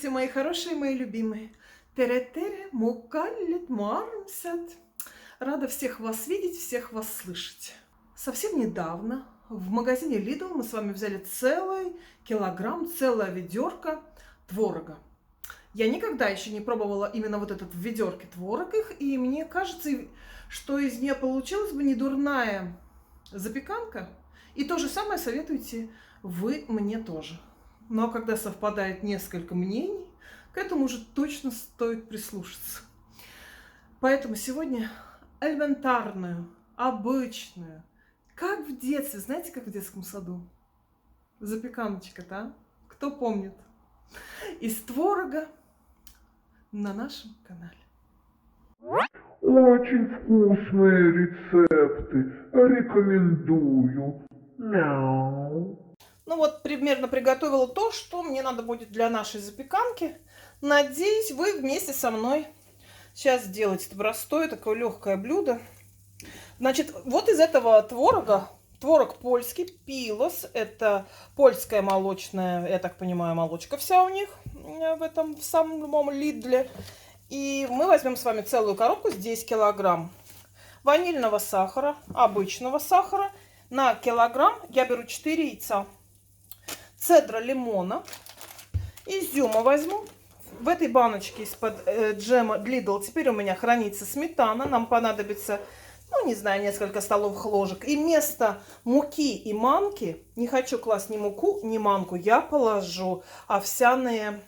Здравствуйте, мои хорошие, мои любимые. Тере-тере, мукаллит, муармсят. Рада всех вас видеть, всех вас слышать. Совсем недавно в магазине Lidl мы с вами взяли целый килограмм, целая ведерко творога. Я никогда еще не пробовала именно вот этот в ведерке творог их, и мне кажется, что из нее получилась бы недурная запеканка. И то же самое советуете вы мне тоже. Но когда совпадает несколько мнений, к этому уже точно стоит прислушаться. Поэтому сегодня элементарную, обычную, как в детстве, знаете, как в детском саду? Запеканочка-то, а? Кто помнит? Из творога на нашем канале. Очень вкусные рецепты. Рекомендую. Мяу. Ну вот, примерно приготовила то, что мне надо будет для нашей запеканки. Надеюсь, вы вместе со мной сейчас сделаете это простое, такое легкое блюдо. Значит, вот из этого творога, творог польский, пилос, это польская молочная, я так понимаю, молочка вся у них в самом Лидле. И мы возьмем с вами целую коробку, здесь килограмм ванильного сахара, обычного сахара. На килограмм я беру 4 яйца. Цедра лимона, изюма возьму. В этой баночке из-под джема Lidl теперь у меня хранится сметана. Нам понадобится, ну не знаю, несколько столовых ложек. И вместо муки и манки, не хочу класть ни муку, ни манку, я положу овсяные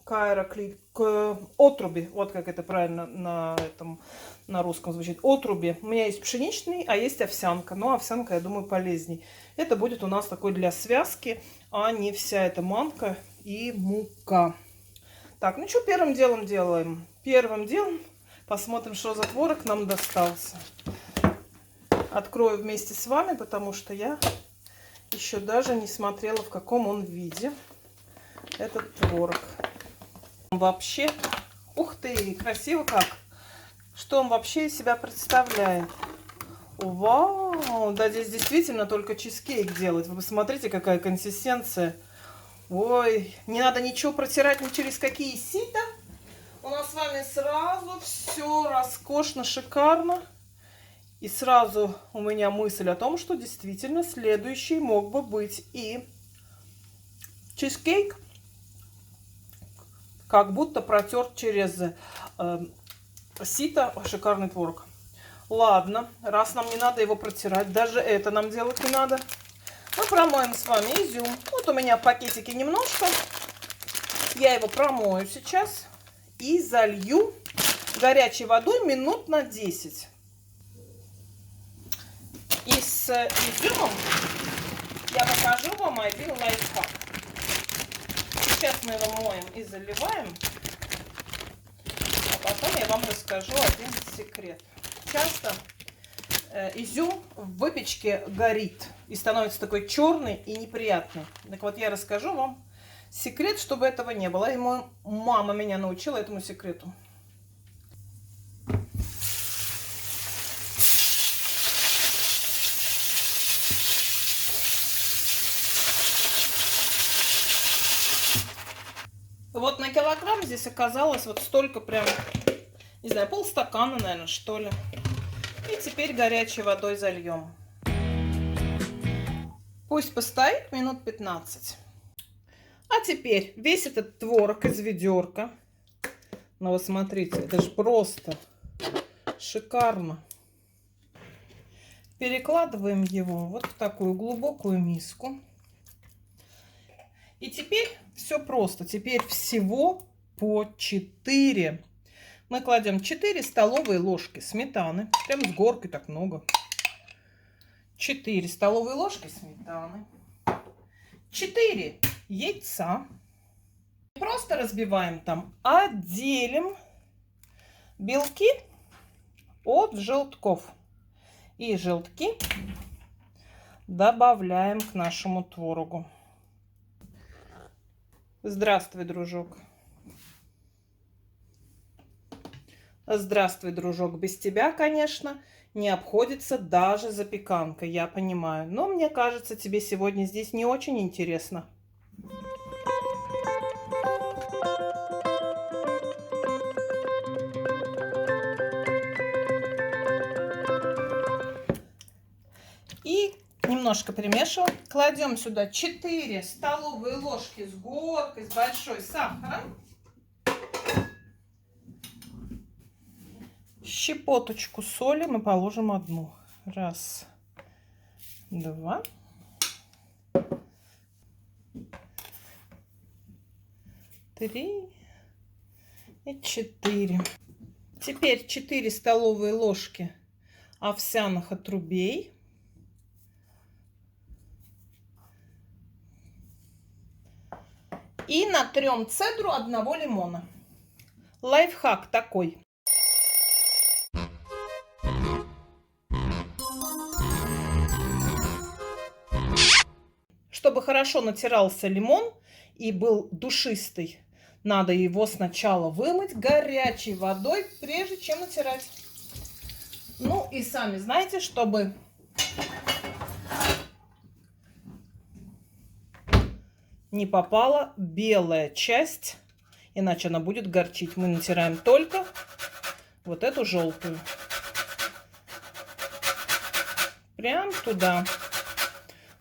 отруби. Вот как это правильно на русском звучит. Отруби. У меня есть пшеничный, а есть овсянка. Но овсянка, я думаю, полезней. Это будет у нас такой для связки, а не вся эта манка и мука. Так, ну что первым делом делаем? Первым делом посмотрим, что за творог нам достался. Открою вместе с вами, потому что я еще даже не смотрела, в каком он виде этот творог. Вообще, ух ты, красиво как! Что он вообще из себя представляет? Вау, да здесь действительно только чизкейк делать. Вы посмотрите, какая консистенция. Ой, не надо ничего протирать ни через какие сито. У нас с вами сразу все роскошно, шикарно. И сразу у меня мысль о том, что действительно следующий мог бы быть и чизкейк. Как будто протерт через сито шикарный творог. Ладно, раз нам не надо его протирать, даже это нам делать не надо. Мы промоем с вами изюм. Вот у меня в пакетике немножко. Я его промою сейчас и залью горячей водой минут на 10. И с изюмом я покажу вам один лайфхак. Сейчас мы его моем и заливаем, а потом я вам расскажу один секрет. Часто изюм в выпечке горит и становится такой черный и неприятный. Так вот, я расскажу вам секрет, чтобы этого не было. И моя мама меня научила этому секрету. Вот на килограмм здесь оказалось вот столько прям, не знаю, полстакана, наверное, что ли. И теперь горячей водой зальем. Пусть постоит минут 15. А теперь весь этот творог из ведерка. Ну вот смотрите, это же просто шикарно. Перекладываем его вот в такую глубокую миску. И теперь все просто. Теперь всего по 4. Мы кладем 4 столовые ложки сметаны. Прям с горкой так много. 4 столовые ложки сметаны. 4 яйца. Просто разбиваем там. Отделим белки от желтков. И желтки добавляем к нашему творогу. Здравствуй, дружок. Здравствуй, дружок. Без тебя, конечно, не обходится даже запеканка, я понимаю. Но мне кажется, тебе сегодня здесь не очень интересно. Немножко перемешиваем. Кладем сюда 4 столовые ложки с горкой, с большой сахара. Щепоточку соли мы положим одну. Раз, два, три и 4. Теперь 4 столовые ложки овсяных отрубей. И натрем цедру одного лимона. Лайфхак такой. Чтобы хорошо натирался лимон и был душистый, надо его сначала вымыть горячей водой, прежде чем натирать. Ну и сами знаете, чтобы не попала белая часть, иначе она будет горчить. Мы натираем только вот эту желтую. Прям туда,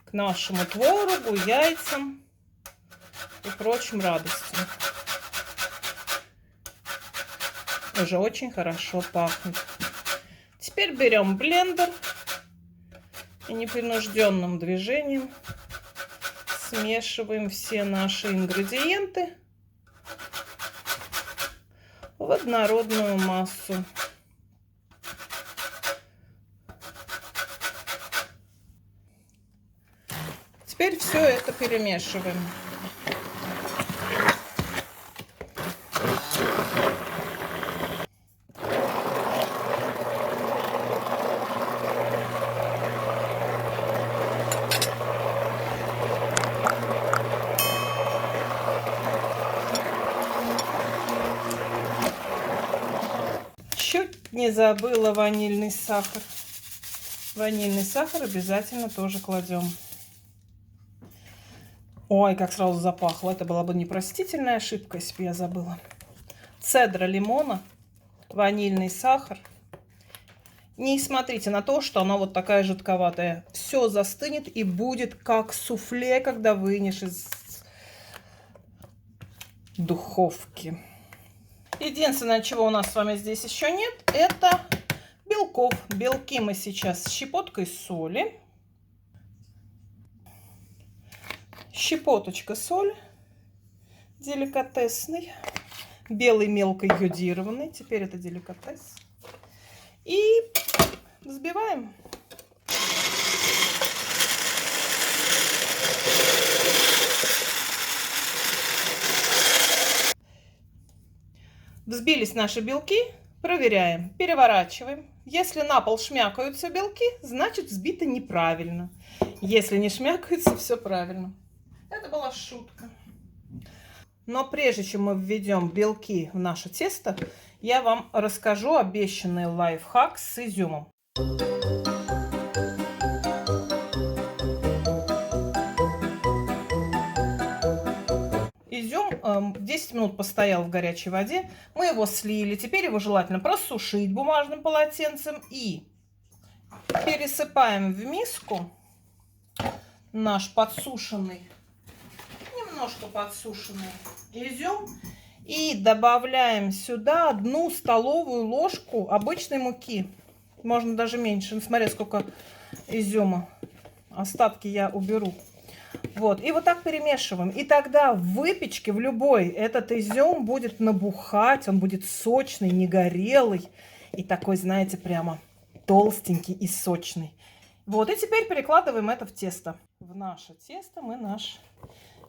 к нашему творогу, яйцам и прочим радостям. Уже очень хорошо пахнет. Теперь берем блендер и непринужденным движением смешиваем все наши ингредиенты в однородную массу. Теперь все это перемешиваем. Чуть не забыла ванильный сахар. Ванильный сахар обязательно тоже кладем. Ой, как сразу запахло. Это была бы непростительная ошибка, если бы я забыла. Цедра лимона, ванильный сахар. Не смотрите на то, что она вот такая жидковатая. Все застынет и будет как суфле, когда вынешь из духовки. Единственное, чего у нас с вами здесь еще нет, это белков. Белки мы сейчас с щепоткой соли. Щепоточка соль деликатесный. Белый мелко йодированный. Теперь это деликатес. И взбиваем. Взбились наши белки, проверяем, переворачиваем. Если на пол шмякаются белки, значит взбито неправильно. Если не шмякаются, все правильно. Это была шутка. Но прежде чем мы введем белки в наше тесто, я вам расскажу обещанный лайфхак с изюмом. Изюм 10 минут постоял в горячей воде. Мы его слили. Теперь его желательно просушить бумажным полотенцем. И пересыпаем в миску наш подсушенный, немножко подсушенный изюм. И добавляем сюда 1 столовую ложку обычной муки. Можно даже меньше. Ну, смотри, сколько изюма. Остатки я уберу. Вот, и вот так перемешиваем. И тогда в выпечке, в любой, этот изюм будет набухать, он будет сочный, не горелый. И такой, знаете, прямо толстенький и сочный. Вот, и теперь перекладываем это в тесто. В наше тесто мы наш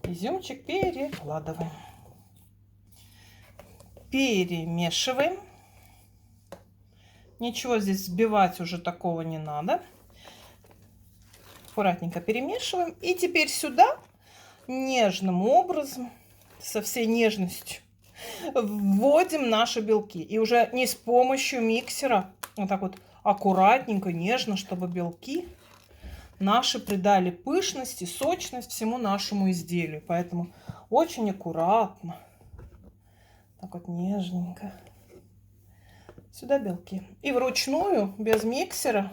изюмчик перекладываем. Перемешиваем. Ничего здесь взбивать уже такого не надо. Аккуратненько перемешиваем. И теперь сюда нежным образом, со всей нежностью, вводим наши белки. И уже не с помощью миксера, вот так вот аккуратненько, нежно, чтобы белки наши придали пышность и сочность всему нашему изделию. Поэтому очень аккуратно, так вот нежненько. Сюда белки. И вручную, без миксера,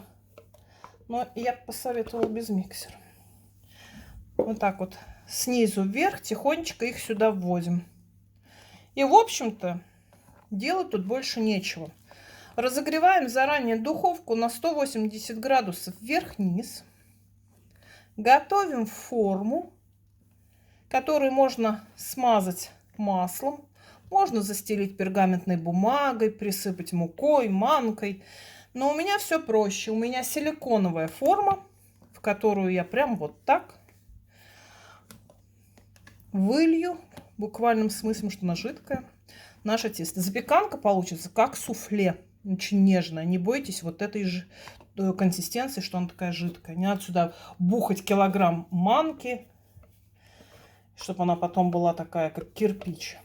Но я посоветовала без миксера. Вот так вот снизу вверх тихонечко их сюда вводим. И, в общем-то, делать тут больше нечего. Разогреваем заранее духовку на 180 градусов вверх-вниз. Готовим форму, которую можно смазать маслом. Можно застелить пергаментной бумагой, присыпать мукой, манкой. Но у меня все проще. У меня силиконовая форма, в которую я прям вот так вылью, в буквальном смысле, что она жидкая, наше тесто. Запеканка получится как суфле. Очень нежная. Не бойтесь вот этой же консистенции, что она такая жидкая. Не надо сюда бухать килограмм манки, чтобы она потом была такая, как кирпич.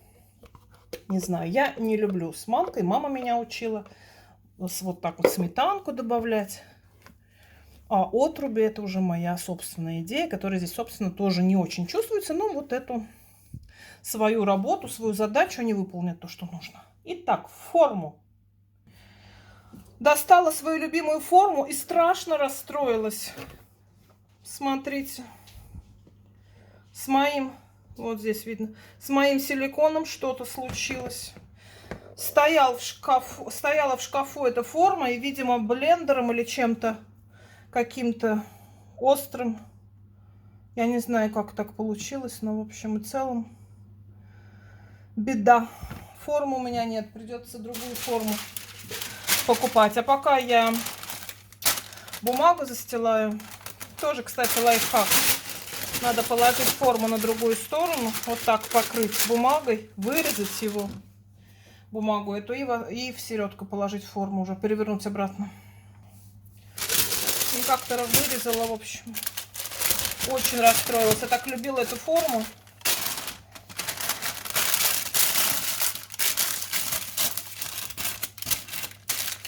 Не знаю, я не люблю с манкой. Мама меня учила вот так вот сметанку добавлять. А отруби — это уже моя собственная идея, которая здесь, собственно, тоже не очень чувствуется. Но вот эту свою работу, свою задачу они выполнят то, что нужно. Итак, форму. Достала свою любимую форму и страшно расстроилась. Смотрите. С моим, вот здесь видно, с моим силиконом что-то случилось. Стояла в шкафу эта форма, и, видимо, блендером или чем-то каким-то острым. Я не знаю, как так получилось, но в общем и целом беда. Формы у меня нет, придется другую форму покупать. А пока я бумагу застилаю, тоже, кстати, лайфхак. Надо положить форму на другую сторону, вот так покрыть бумагой, вырезать его, бумагу эту, и в середку положить форму, уже перевернуть обратно. И как-то вырезала, в общем. Очень расстроилась. Я так любила эту форму.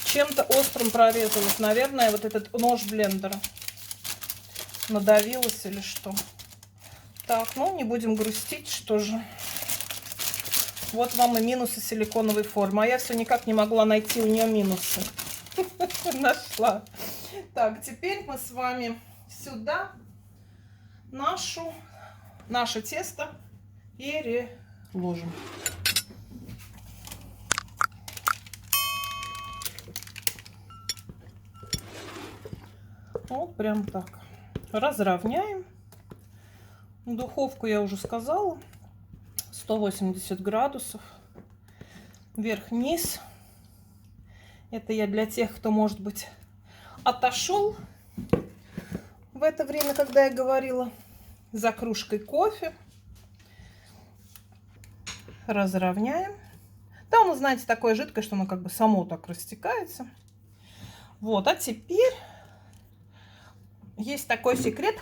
Чем-то острым прорезалась. Наверное, вот этот нож блендера надавилась или что. Так, ну не будем грустить, что же. Вот вам и минусы силиконовой формы. А я все никак не могла найти у нее минусы. Нашла. Так, теперь мы с вами сюда наше тесто переложим. Вот прям так. Разровняем. Духовку я уже сказала. 180 градусов. Вверх-вниз. Это я для тех, кто, может быть, отошел в это время, когда я говорила, за кружкой кофе. Разровняем. Да, оно, знаете, такое жидкое, что оно как бы само так растекается. Вот, а теперь есть такой секрет.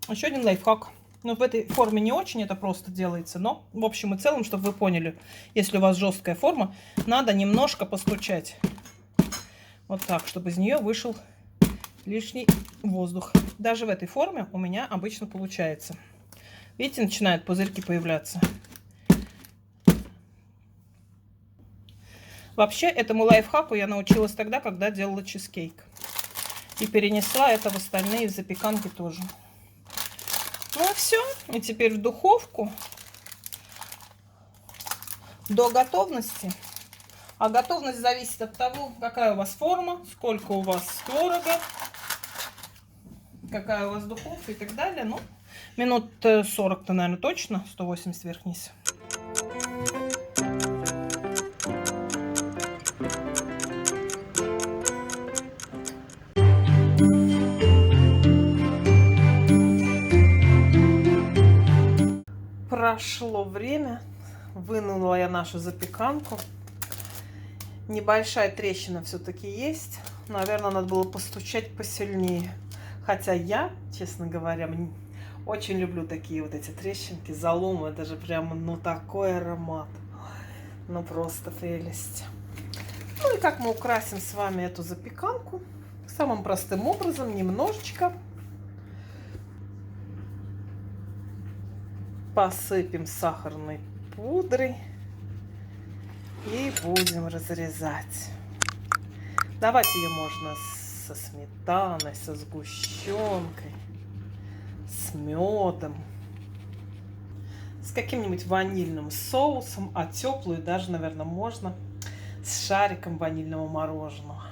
Еще один лайфхак. Но в этой форме не очень это просто делается. Но, в общем и целом, чтобы вы поняли, если у вас жесткая форма, надо немножко постучать. Вот так, чтобы из нее вышел лишний воздух. Даже в этой форме у меня обычно получается. Видите, начинают пузырьки появляться. Вообще, этому лайфхаку я научилась тогда, когда делала чизкейк. И перенесла это в остальные запеканки тоже. Ну и все. И теперь в духовку до готовности. А готовность зависит от того, какая у вас форма, сколько у вас творога, какая у вас духовка и так далее. Ну, минут 40-то, наверное, точно. 180 вверх-вниз. Прошло время. Вынула я нашу запеканку. Небольшая трещина все-таки есть. Наверное, надо было постучать посильнее. Хотя я, честно говоря, очень люблю такие вот эти трещинки, заломы. Это же прямо, ну, такой аромат. Ну, просто прелесть. Ну, и как мы украсим с вами эту запеканку? Самым простым образом, немножечко посыпем сахарной пудрой и будем разрезать. Давать ее можно с со сметаной, со сгущенкой, с медом, с каким-нибудь ванильным соусом, а теплую даже, наверное, можно с шариком ванильного мороженого.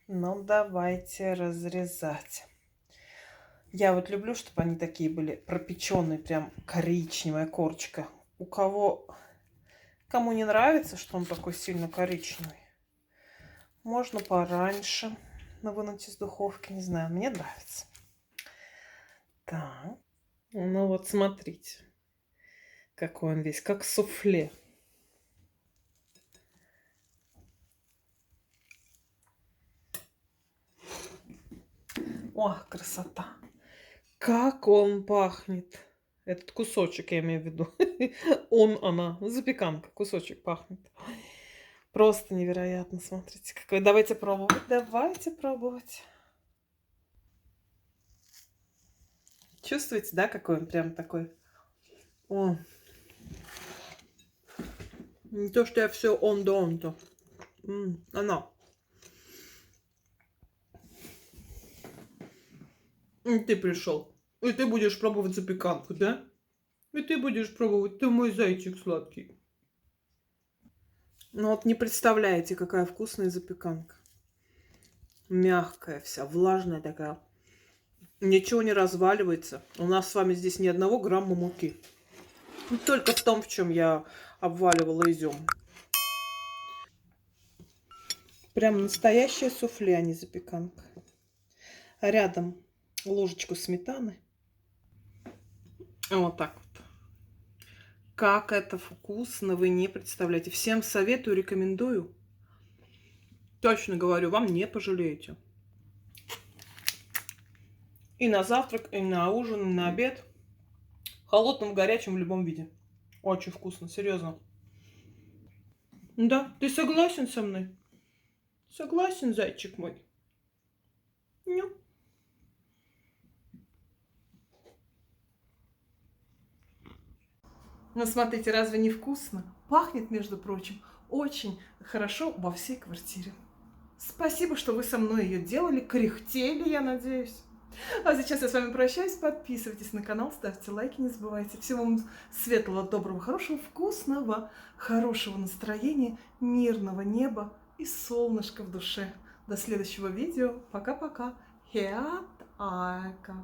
Ну, давайте разрезать. Я вот люблю, чтобы они такие были пропеченные, прям коричневая корочка. Кому не нравится, что он такой сильно коричневый, можно пораньше, но вынуть из духовки, не знаю, мне нравится. Так, ну вот смотрите, какой он весь, как суфле. О, красота! Как он пахнет! Этот кусочек, я имею в виду. Она, запеканка, кусочек пахнет. Просто невероятно, смотрите, какой. Давайте пробовать, давайте пробовать. Чувствуете, да, какой он прям такой? О, не то, что я все он да он-то. Она. И ты пришел. И ты будешь пробовать запеканку, да? И ты будешь пробовать. Ты мой зайчик сладкий. Ну вот не представляете, какая вкусная запеканка. Мягкая вся, влажная такая. Ничего не разваливается. У нас с вами здесь ни 1 грамма муки. Только в том, в чем я обваливала изюм. Прям настоящее суфле, а не запеканка. А рядом ложечку сметаны. Вот так вот. Как это вкусно, вы не представляете. Всем советую, рекомендую. Точно говорю, вам не пожалеете. И на завтрак, и на ужин, и на обед. Холодным, горячим в любом виде. Очень вкусно, серьезно. Да, ты согласен со мной? Согласен, зайчик мой? Ну. Ну, смотрите, разве не вкусно? Пахнет, между прочим, очень хорошо во всей квартире. Спасибо, что вы со мной ее делали, кряхтели, я надеюсь. А сейчас я с вами прощаюсь. Подписывайтесь на канал, ставьте лайки, не забывайте. Всего вам светлого, доброго, хорошего, вкусного, хорошего настроения, мирного неба и солнышка в душе. До следующего видео. Пока-пока. Хеат Айка.